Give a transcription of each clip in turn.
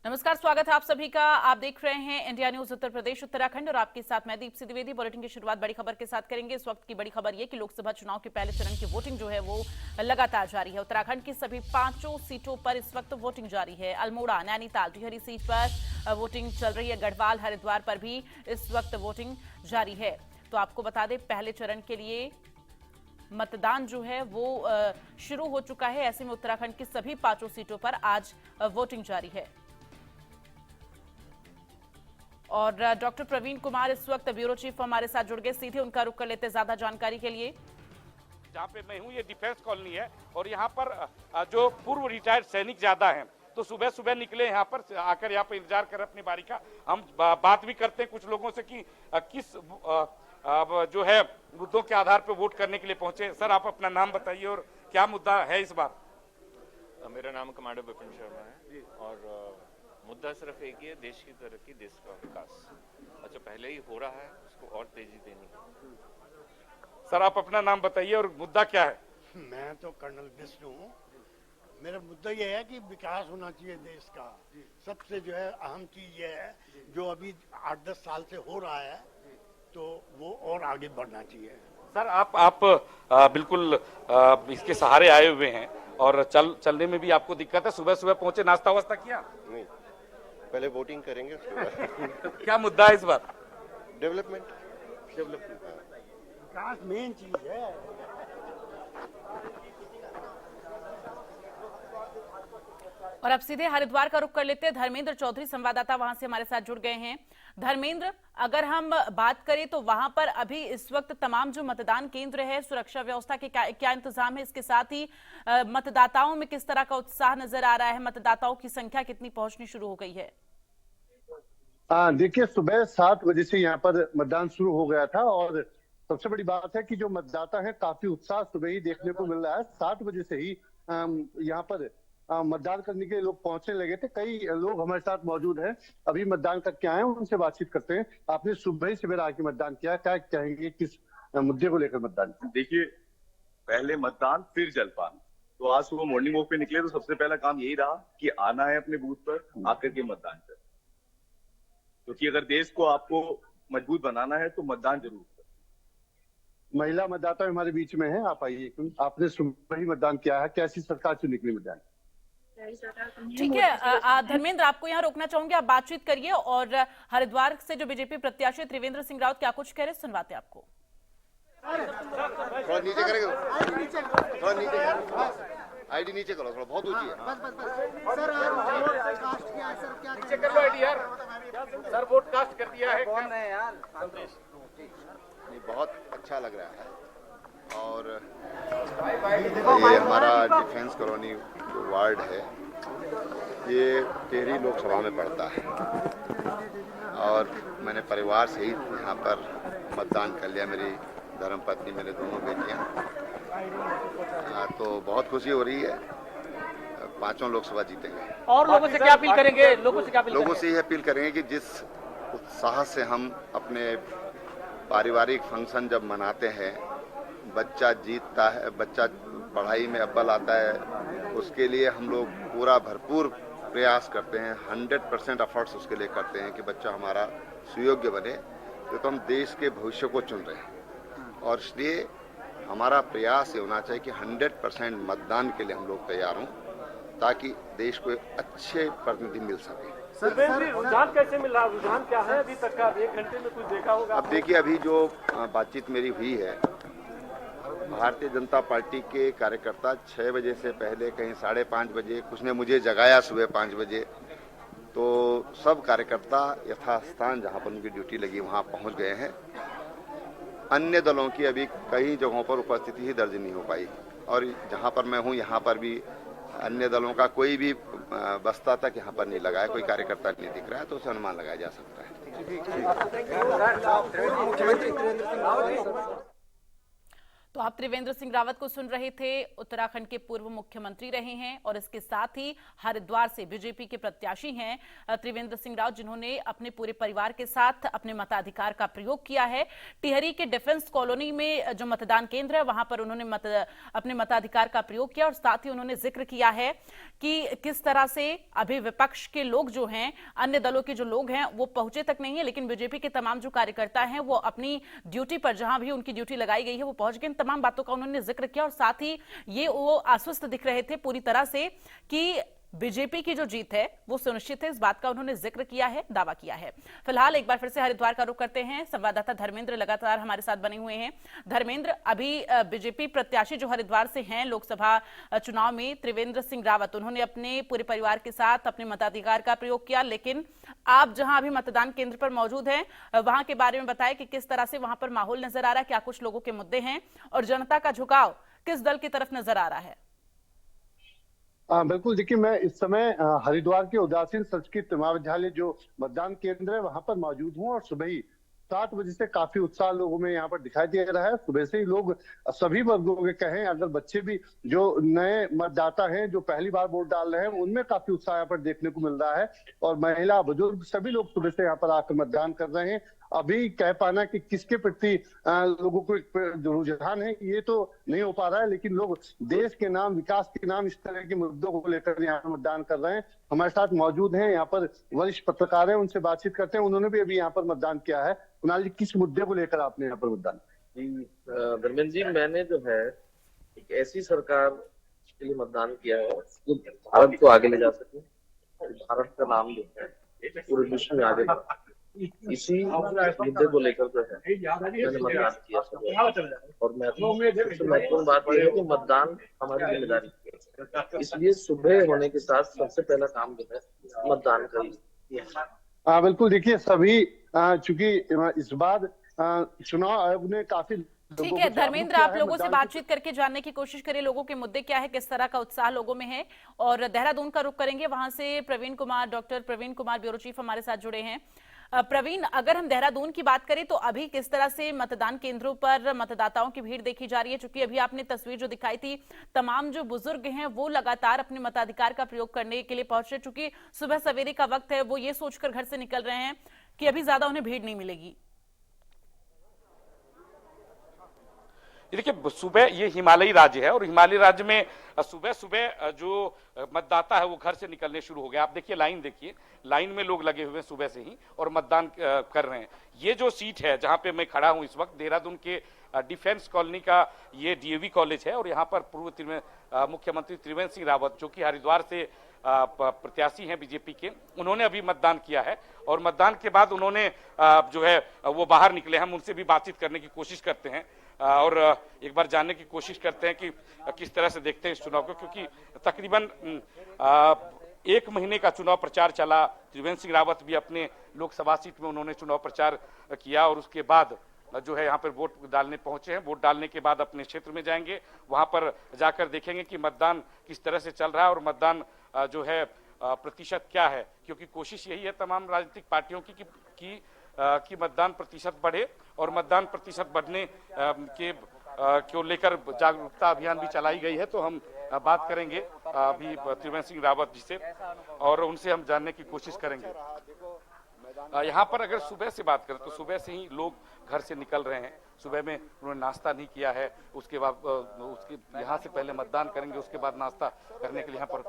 नमस्कार, स्वागत है आप सभी का। आप देख रहे हैं इंडिया न्यूज उत्तर प्रदेश उत्तराखंड और आपके साथ मैं दीप्ति द्विवेदी। बुलेटिन की शुरुआत बड़ी खबर के साथ करेंगे। इस वक्त की बड़ी खबर यह कि लोकसभा चुनाव के पहले चरण की वोटिंग जो है वो लगातार जारी है। उत्तराखंड की सभी 5 सीटों पर इस वक्त वोटिंग जारी है। अल्मोड़ा, नैनीताल, टिहरी सीट पर वोटिंग चल रही है। गढ़वाल, हरिद्वार पर भी इस वक्त वोटिंग जारी है। तो आपको बता दें, पहले चरण के लिए मतदान जो है वो शुरू हो चुका है। ऐसे में उत्तराखंड की सभी 5 सीटों पर आज वोटिंग जारी है। और डॉक्टर प्रवीण कुमार इस वक्त ब्यूरो चीफ हमारे साथ जुड़ गए। सीधे उनका रुख कर लेते ज्यादा जानकारी के लिए। जहाँ पे मैं हूँ ये डिफेंस कॉलोनी है और यहाँ पर जो पूर्व रिटायर्ड सैनिक ज्यादा हैं, तो सुबह सुबह निकले यहाँ पर आकर यहाँ पर इंतजार कर अपनी बारी का। हम बात भी करते हैं कुछ लोगों से कि किस जो है मुद्दों के आधार पर वोट करने के लिए पहुंचे। सर, आप अपना नाम बताइए और क्या मुद्दा है इस बार? मेरा नाम कमांडर विपिन शर्मा है और मुद्दा सिर्फ एक ही है, देश की तरक्की, देश का विकास। अच्छा, पहले ही हो रहा है, उसको और तेजी देनी है। सर, आप अपना नाम बताइए और मुद्दा क्या है? मैं तो कर्नल विष्णु हूँ। मेरा मुद्दा यह है कि विकास होना चाहिए देश का। सबसे जो है अहम चीज ये है, जो अभी 8-10 साल से हो रहा है, तो वो और आगे बढ़ना चाहिए। सर, आप बिल्कुल इसके सहारे आए हुए हैं और चलने में भी आपको दिक्कत है। सुबह सुबह पहुंचे, नाश्ता वास्ता किया? नहीं, पहले वोटिंग करेंगे उसके बाद। क्या मुद्दा है इस बार? डेवलपमेंट। विकास मेन चीज है। और अब सीधे हरिद्वार का रुख कर लेते हैं। धर्मेंद्र चौधरी संवाददाता वहां से हमारे साथ जुड़ गए हैं। धर्मेंद्र, अगर हम बात करें तो वहां पर अभी इस वक्त तमाम जो मतदान केंद्र है, सुरक्षा व्यवस्था के क्या इंतजाम है? इसके साथ ही मतदाताओं में किस तरह का उत्साह नजर आ रहा है? मतदाताओं की संख्या कितनी पहुंचनी शुरू हो गई है? देखिए, सुबह 7 बजे से यहाँ पर मतदान शुरू हो गया था और सबसे बड़ी बात है कि जो मतदाता है काफी उत्साह सुबह ही देखने को मिल रहा है। 7 बजे से ही यहाँ पर मतदान करने के लिए लोग पहुंचने लगे थे। कई लोग हमारे साथ मौजूद हैं, अभी मतदान करके आए हैं, उनसे बातचीत करते हैं। आपने सुबह ही सवेरा आके मतदान किया, क्या कहेंगे, किस मुद्दे को लेकर मतदान किया? देखिए, पहले मतदान फिर जलपान। तो आज सुबह मॉर्निंग वॉक पे निकले तो सबसे पहला काम यही रहा कि आना है अपने बूथ पर, आकर के मतदान करें, क्योंकि अगर देश को आपको मजबूत बनाना है तो मतदान जरूर करें। महिला मतदाता हमारे बीच में है, आप आइए। आपने सुबह ही मतदान किया है, कैसी सरकार चुनने के लिए मतदान? ठीक है धर्मेंद्र, आपको यहाँ रोकना चाहूंगी, आप बातचीत करिए। और हरिद्वार से जो बीजेपी प्रत्याशी त्रिवेंद्र सिंह रावत क्या कुछ कह रहे, सुनवाते आपको। थोड़ा नीचे करेंगे, थोड़ा नीचे, आईडी नीचे करो, थोड़ा बहुत ऊंची है। नीचे कर लो आईडी यार। सर, वोट कास्ट कर दिया है। कौन है यार? नहीं, बहुत अच्छा लग रहा है। और ये हमारा डिफेंस कॉलोनी वार्ड है, ये टिहरी लोकसभा में पड़ता है और मैंने परिवार से ही यहाँ पर मतदान कर लिया। मेरी धर्मपत्नी, मेरे दोनों बेटियाँ, तो बहुत खुशी हो रही है। 5 लोकसभा जीतेंगे। और लोगों से क्या अपील करेंगे? लोगों से ये अपील करेंगे कि जिस उत्साह से हम अपने पारिवारिक फंक्शन जब मनाते हैं, बच्चा जीतता है, बच्चा पढ़ाई में अव्वल आता है, उसके लिए हम लोग पूरा भरपूर प्रयास करते हैं, 100% एफर्ट्स उसके लिए करते हैं कि बच्चा हमारा सुयोग्य बने। तो हम देश के भविष्य को चुन रहे हैं और इसलिए हमारा प्रयास ये होना चाहिए कि 100% मतदान के लिए हम लोग तैयार हों, ताकि देश को एक अच्छे प्रतिनिधि मिल सके। रुझान कैसे मिल रहा? रुझान क्या है अभी तक का? 1 घंटे में कुछ देखा होगा? अब देखिए, अभी जो बातचीत मेरी हुई है, भारतीय जनता पार्टी के कार्यकर्ता 6 बजे से पहले, कहीं 5:30 बजे, कुछ ने मुझे जगाया सुबह 5 बजे, तो सब कार्यकर्ता यथास्थान जहां पर उनकी ड्यूटी लगी वहां पहुंच गए हैं। अन्य दलों की अभी कई जगहों पर उपस्थिति ही दर्ज नहीं हो पाई और जहां पर मैं हूं यहाँ पर भी अन्य दलों का कोई भी बस्ता तक यहाँ पर नहीं लगा है, कोई कार्यकर्ता नहीं दिख रहा है, तो उसे अनुमान लगाया जा सकता है। तो आप त्रिवेंद्र सिंह रावत को सुन रहे थे। उत्तराखंड के पूर्व मुख्यमंत्री रहे हैं और इसके साथ ही हरिद्वार से बीजेपी के प्रत्याशी हैं त्रिवेंद्र सिंह रावत, जिन्होंने अपने पूरे परिवार के साथ अपने मताधिकार का प्रयोग किया है। टिहरी के डिफेंस कॉलोनी में जो मतदान केंद्र है वहां पर उन्होंने अपने मताधिकार का प्रयोग किया और साथ ही उन्होंने जिक्र किया है कि किस तरह से अभी विपक्ष के लोग जो हैं, अन्य दलों के जो लोग हैं वो पहुंचे तक नहीं है, लेकिन बीजेपी के तमाम जो कार्यकर्ता हैं वो अपनी ड्यूटी पर, जहां भी उनकी ड्यूटी लगाई गई है, वो पहुंच गए। तमाम बातों का उन्होंने जिक्र किया और साथ ही ये वो आश्वस्त दिख रहे थे पूरी तरह से कि बीजेपी की जो जीत है वो सुनिश्चित है। इस बात का उन्होंने जिक्र किया है, दावा किया है। फिलहाल एक बार फिर से हरिद्वार का रुख करते हैं। संवाददाता धर्मेंद्र लगातार हमारे साथ बने हुए हैं। धर्मेंद्र, अभी बीजेपी प्रत्याशी जो हरिद्वार से हैं लोकसभा चुनाव में, त्रिवेंद्र सिंह रावत, उन्होंने अपने पूरे परिवार के साथ अपने मताधिकार का प्रयोग किया, लेकिन आप जहां अभी मतदान केंद्र पर मौजूद हैं वहां के बारे में बताएं कि किस तरह से वहां पर माहौल नजर आ रहा है, क्या कुछ लोगों के मुद्दे हैं और जनता का झुकाव किस दल की तरफ नजर आ रहा है? बिल्कुल, देखिए मैं इस समय हरिद्वार के उदासीन संस्कृत महाविद्यालय जो मतदान केंद्र है वहां पर मौजूद हूँ और सुबह ही 7 बजे से काफी उत्साह लोगों में यहाँ पर दिखाई दे रहा है। सुबह से ही लोग सभी वर्गों के कहें, अगर बच्चे भी जो नए मतदाता हैं जो पहली बार वोट डाल रहे हैं उनमें काफी उत्साह यहाँ पर देखने को मिल रहा है और महिला बुजुर्ग सभी लोग सुबह से यहाँ पर आकर मतदान कर रहे हैं। अभी कह पाना कि किसके प्रति लोगों को रुझान है ये तो नहीं हो पा रहा है, लेकिन लोग देश के नाम, विकास के नाम इस तरह के मुद्दों को लेकर यहाँ पर मतदान कर रहे हैं। हमारे साथ मौजूद हैं यहाँ पर वरिष्ठ पत्रकार हैं, उनसे बातचीत करते हैं। उन्होंने भी अभी यहाँ पर मतदान किया है। कुणाल जी, किस मुद्दे को लेकर आपने यहाँ पर मतदान? जी धर्मेंद्र जी, मैंने जो है एक ऐसी सरकार के लिए मतदान किया है जो भारत को आगे ले जा सके, भारत का नाम जो है पूरे विश्व में आगे बढ़े, इसी मुद्दे को लेकर जो है मैंने मतदान किया। और सबसे महत्वपूर्ण बात यह है कि मतदान हमारी जिम्मेदारी है, इसलिए सुबह होने के साथ सबसे पहला काम जो है मतदान करना। बिल्कुल, देखिए सभी चूंकि इस बार चुनाव आयोग ने काफी, ठीक है धर्मेंद्र, आप लोगों से बातचीत करके जानने की कोशिश करें लोगों के मुद्दे क्या है, किस तरह का उत्साह लोगों में है। और देहरादून का रुख करेंगे, वहां से Praveen Kumar, doctor Praveen Kumar bureau chief हमारे साथ जुड़े हैं। प्रवीण, अगर हम देहरादून की बात करें तो अभी किस तरह से मतदान केंद्रों पर मतदाताओं की भीड़ देखी जा रही है? चूंकि अभी आपने तस्वीर जो दिखाई थी, तमाम जो बुजुर्ग हैं वो लगातार अपने मताधिकार का प्रयोग करने के लिए पहुंच रहे। चूंकि सुबह सवेरे का वक्त है, वो ये सोचकर घर से निकल रहे हैं कि अभी ज्यादा उन्हें भीड़ नहीं मिलेगी। देखिए, सुबह ये हिमालयी राज्य है और हिमालयी राज्य में सुबह सुबह जो मतदाता है वो घर से निकलने शुरू हो गया। आप देखिए, लाइन देखिए, लाइन में लोग लगे हुए हैं सुबह से ही और मतदान कर रहे हैं। ये जो सीट है जहां पे मैं खड़ा हूं इस वक्त, देहरादून के डिफेंस कॉलोनी का ये डीएवी कॉलेज है और यहाँ पर पूर्व मुख्यमंत्री त्रिवेंद्र सिंह रावत, जो कि हरिद्वार से प्रत्याशी हैं बीजेपी के, उन्होंने अभी मतदान किया है और मतदान के बाद उन्होंने जो है वो बाहर निकले। हम उनसे भी बातचीत करने की कोशिश करते हैं और एक बार जानने की कोशिश करते हैं कि किस तरह से देखते हैं इस चुनाव को, क्योंकि तकरीबन 1 महीने का चुनाव प्रचार चला। त्रिवेंद्र सिंह रावत भी अपने लोकसभा सीट में उन्होंने चुनाव प्रचार किया और उसके बाद जो है यहाँ पर वोट डालने पहुंचे हैं। वोट डालने के बाद अपने क्षेत्र में जाएंगे, वहां पर जाकर देखेंगे कि मतदान किस तरह से चल रहा है और मतदान जो है प्रतिशत क्या है, क्योंकि कोशिश यही है तमाम राजनीतिक पार्टियों की कि मतदान प्रतिशत बढ़े और मतदान प्रतिशत बढ़ने को लेकर जागरूकता अभियान भी चलाई गई है। तो हम बात करेंगे अभी त्रिवेंद्र सिंह रावत जी से और उनसे हम जानने की कोशिश करेंगे। यहाँ पर अगर सुबह से बात करें तो सुबह से ही लोग घर से निकल रहे हैं। सुबह में उन्होंने नाश्ता नहीं किया है, उसके बाद उसके यहाँ से पहले मतदान करेंगे, उसके बाद नाश्ता करने के लिए यहाँ पर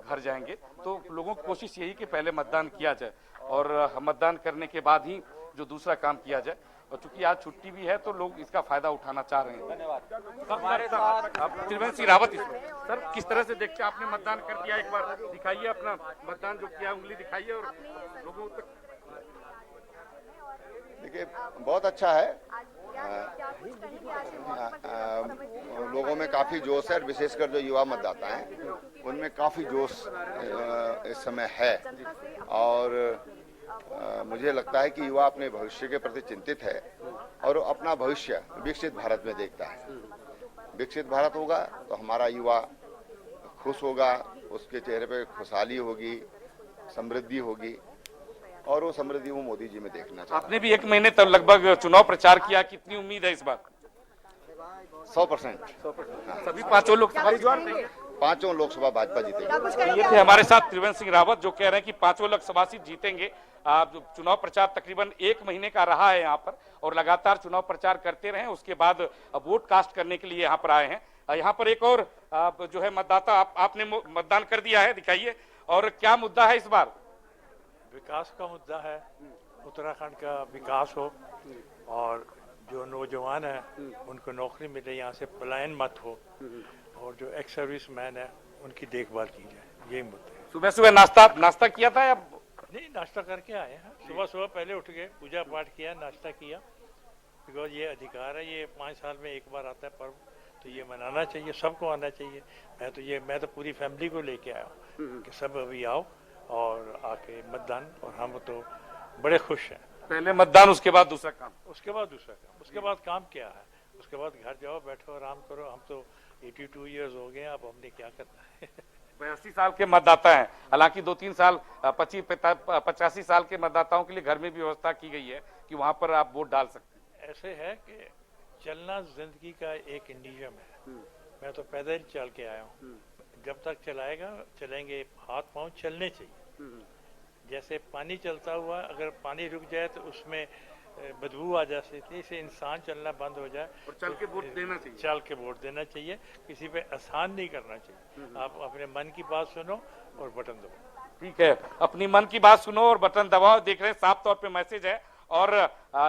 घर जाएंगे। तो लोगों की कोशिश यही कि पहले मतदान किया जाए और मतदान करने के बाद ही जो दूसरा काम किया जाए। और चूंकि आज छुट्टी भी है तो लोग इसका फायदा उठाना चाह रहे हैं। धन्यवाद। त्रिवेंद्र सिंह रावत, सर किस तरह से देखते हैं, आपने मतदान कर दिया, एक बार दिखाइए अपना मतदान जो किया, उंगली दिखाइए और लोगों तक। देखिए, बहुत अच्छा है, लोगों में काफी जोश है, विशेषकर जो युवा मतदाता हैं उनमें काफी जोश इस समय है और मुझे लगता है कि युवा अपने भविष्य के प्रति चिंतित है और अपना भविष्य विकसित भारत में देखता है। विकसित भारत होगा तो हमारा युवा खुश होगा, उसके चेहरे पे खुशहाली होगी, समृद्धि होगी और वो समृद्धि वो मोदी जी में देखना चाहता है। आपने भी 1 महीने तक लगभग चुनाव प्रचार किया, कितनी उम्मीद है इस बार? 100%। सभी पांचों लोकसभा पांचों लोकसभा भाजपा जीतेगी। ये थे हमारे साथ त्रिवेंद्र सिंह रावत जो कह रहे हैं कि पांचों लोकसभा सीट जीतेंगे। चुनाव प्रचार तकरीबन 1 महीने का रहा है यहाँ पर और लगातार चुनाव प्रचार करते रहे। उसके बाद वोट कास्ट करने के लिए यहाँ पर आए हैं। यहाँ पर एक और जो है मतदाता आपने मतदान कर दिया है, दिखाइए। और क्या मुद्दा है इस बार? विकास का मुद्दा है, उत्तराखंड का विकास हो और जो नौजवान है उनको नौकरी मिले, यहाँ से पलायन मत हो और जो एक्स सर्विस मैन है उनकी देखभाल की जाए, यही मुद्दे हैं। सुबह सुबह नाश्ता किया था या नहीं? नाश्ता करके आए हैं, सुबह सुबह पहले उठ गए, पूजा पाठ किया, नाश्ता किया, बिकॉज ये अधिकार है, ये 5 साल में एक बार आता है पर्व, तो ये मनाना चाहिए, सबको आना चाहिए। मैं तो पूरी फैमिली को लेके आया हूँ कि सब अभी आओ और आके मतदान, और हम तो बड़े खुश हैं। पहले मतदान उसके बाद दूसरा काम? उसके बाद काम क्या है? उसके बाद घर जाओ, बैठो, आराम करो। हम तो 82 ईयर्स हो गए, अब हमने क्या करना है। 82 साल के मतदाता हैं। हालांकि 2-3 साल 85 साल के मतदाताओं के लिए घर में भी व्यवस्था की गई है कि वहां पर आप वोट डाल सकते हैं। ऐसे है कि चलना जिंदगी का एक नियम है। मैं तो पैदल चल के आया हूँ, जब तक चलेंगे हाथ पांव चलने चाहिए। जैसे पानी चलता हुआ, अगर पानी रुक जाए तो उसमें बदबू आ जाती है, इसे इंसान चलना बंद हो जाए और चल के वोट देना चाहिए। चल के वोट देना चाहिए, किसी पे आसान नहीं करना चाहिए। आप अपने मन की बात सुनो और बटन दबाओ। ठीक है, अपनी मन की बात सुनो और बटन दबाओ। देख रहे हैं साफ तौर पे मैसेज है। और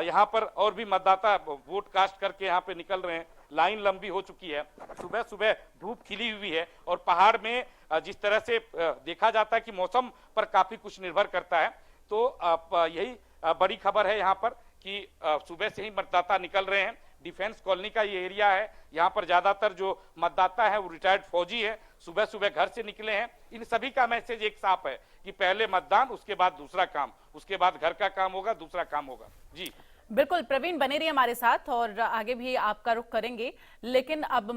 यहाँ पर और भी मतदाता वोट कास्ट करके यहाँ पे निकल रहे हैं। लाइन लंबी हो चुकी है, सुबह सुबह धूप खिली हुई है और पहाड़ में जिस तरह से देखा जाता है कि मौसम पर काफी कुछ निर्भर करता है, तो यही बड़ी खबर है यहाँ पर कि सुबह से ही मतदाता निकल रहे हैं। डिफेंस कॉलोनी का ये एरिया है, यहाँ पर ज्यादातर जो मतदाता है वो रिटायर्ड फौजी है, सुबह सुबह घर से निकले हैं। इन सभी का मैसेज एक साफ है कि पहले मतदान, उसके बाद दूसरा काम, उसके बाद घर का काम होगा, दूसरा काम होगा। जी बिल्कुल, प्रवीण बने रहिए हमारे साथ और आगे भी आपका रुख करेंगे। लेकिन अब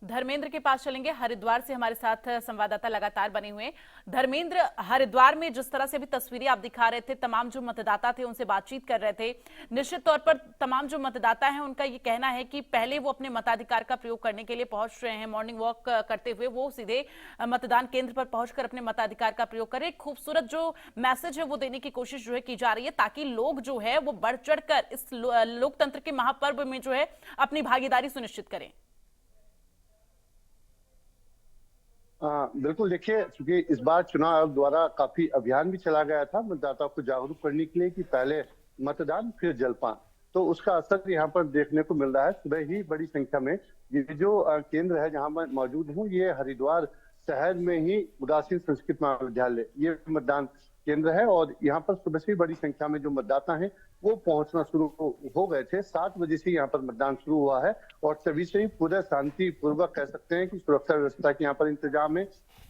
धर्मेंद्र के पास चलेंगे। हरिद्वार से हमारे साथ संवाददाता लगातार बने हुए हैं। धर्मेंद्र, हरिद्वार में जिस तरह से भी तस्वीरें आप दिखा रहे थे, तमाम जो मतदाता थे उनसे बातचीत कर रहे थे, निश्चित तौर पर तमाम जो मतदाता हैं उनका ये कहना है कि पहले वो अपने मताधिकार का प्रयोग करने के लिए पहुंच रहे हैं, मॉर्निंग वॉक करते हुए वो सीधे मतदान केंद्र पर पहुंचकर अपने मताधिकार का प्रयोग करें। खूबसूरत जो मैसेज है वो देने की कोशिश जो है की जा रही है, ताकि लोग जो है वो बढ़ चढ़कर इस लोकतंत्र के महापर्व में जो है अपनी भागीदारी सुनिश्चित करें। बिल्कुल, देखिए, क्योंकि इस बार चुनाव आयोग द्वारा काफी अभियान भी चला गया था मतदाताओं को जागरूक करने के लिए कि पहले मतदान फिर जलपान, तो उसका असर यहाँ पर देखने को मिल रहा है। सुबह ही बड़ी संख्या में ये जो केंद्र है जहाँ मैं मौजूद हूँ, ये हरिद्वार शहर में ही उदासीन संस्कृत महाविद्यालय ये मतदान केंद्र है और यहाँ पर सुबह से बड़ी संख्या में जो मतदाता हैं वो पहुंचना शुरू हो गए थे। 7 बजे से यहाँ पर मतदान शुरू हुआ है और सभी से ही पूरा शांतिपूर्वक कह सकते हैं कि सुरक्षा व्यवस्था के यहाँ पर इंतजाम है,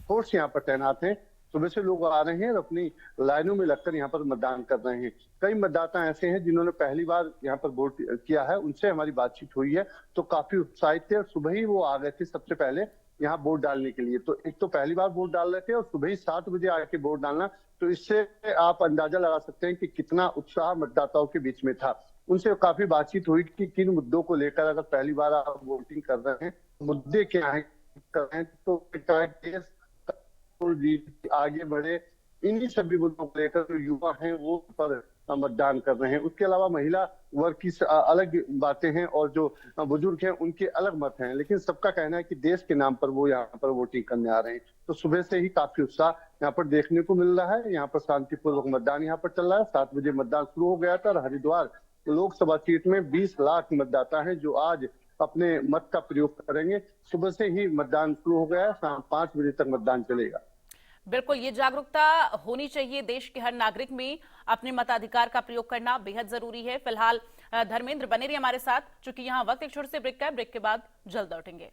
फोर्स यहाँ पर तैनात है। सुबह से लोग आ रहे हैं और अपनी लाइनों में लगकर यहाँ पर मतदान कर रहे हैं। कई मतदाता ऐसे हैं जिन्होंने पहली बार यहाँ पर वोट किया है, उनसे हमारी बातचीत हुई है तो काफी उत्साहित थे और सुबह ही वो आ गए थे सबसे पहले यहाँ वोट डालने के लिए। तो एक तो पहली बार वोट डाल रहे थे और सुबह ही 7 बजे आके वोट डालना, तो इससे आप अंदाजा लगा सकते हैं कि कितना उत्साह मतदाताओं के बीच में था। उनसे काफी बातचीत हुई कि किन मुद्दों को लेकर अगर पहली बार आप वोटिंग कर रहे हैं, मुद्दे क्या है कर रहे हैं, तो देश आगे बढ़े, इन्हीं सभी मुद्दों को लेकर जो युवा हैं वो पर मतदान कर रहे हैं। उसके अलावा महिला वर्ग की अलग बातें हैं और जो बुजुर्ग हैं उनके अलग मत हैं, लेकिन सबका कहना है कि देश के नाम पर वो यहाँ पर वोटिंग करने आ रहे हैं। तो सुबह से ही काफी उत्साह यहाँ पर देखने को मिल रहा है। यहाँ पर शांतिपूर्वक मतदान यहाँ पर चल रहा है। 7 बजे मतदान शुरू हो गया था और हरिद्वार लोकसभा सीट में 20 लाख मतदाता हैं जो आज अपने मत का प्रयोग करेंगे। सुबह से ही मतदान शुरू हो गया है, शाम 5 बजे तक मतदान चलेगा। बिल्कुल, ये जागरूकता होनी चाहिए देश के हर नागरिक में, अपने मताधिकार का प्रयोग करना बेहद जरूरी है। फिलहाल धर्मेंद्र बने रहिए हमारे साथ, चूंकि यहाँ वक्त एक छोटे से ब्रेक का है, ब्रेक के बाद जल्द लौटेंगे।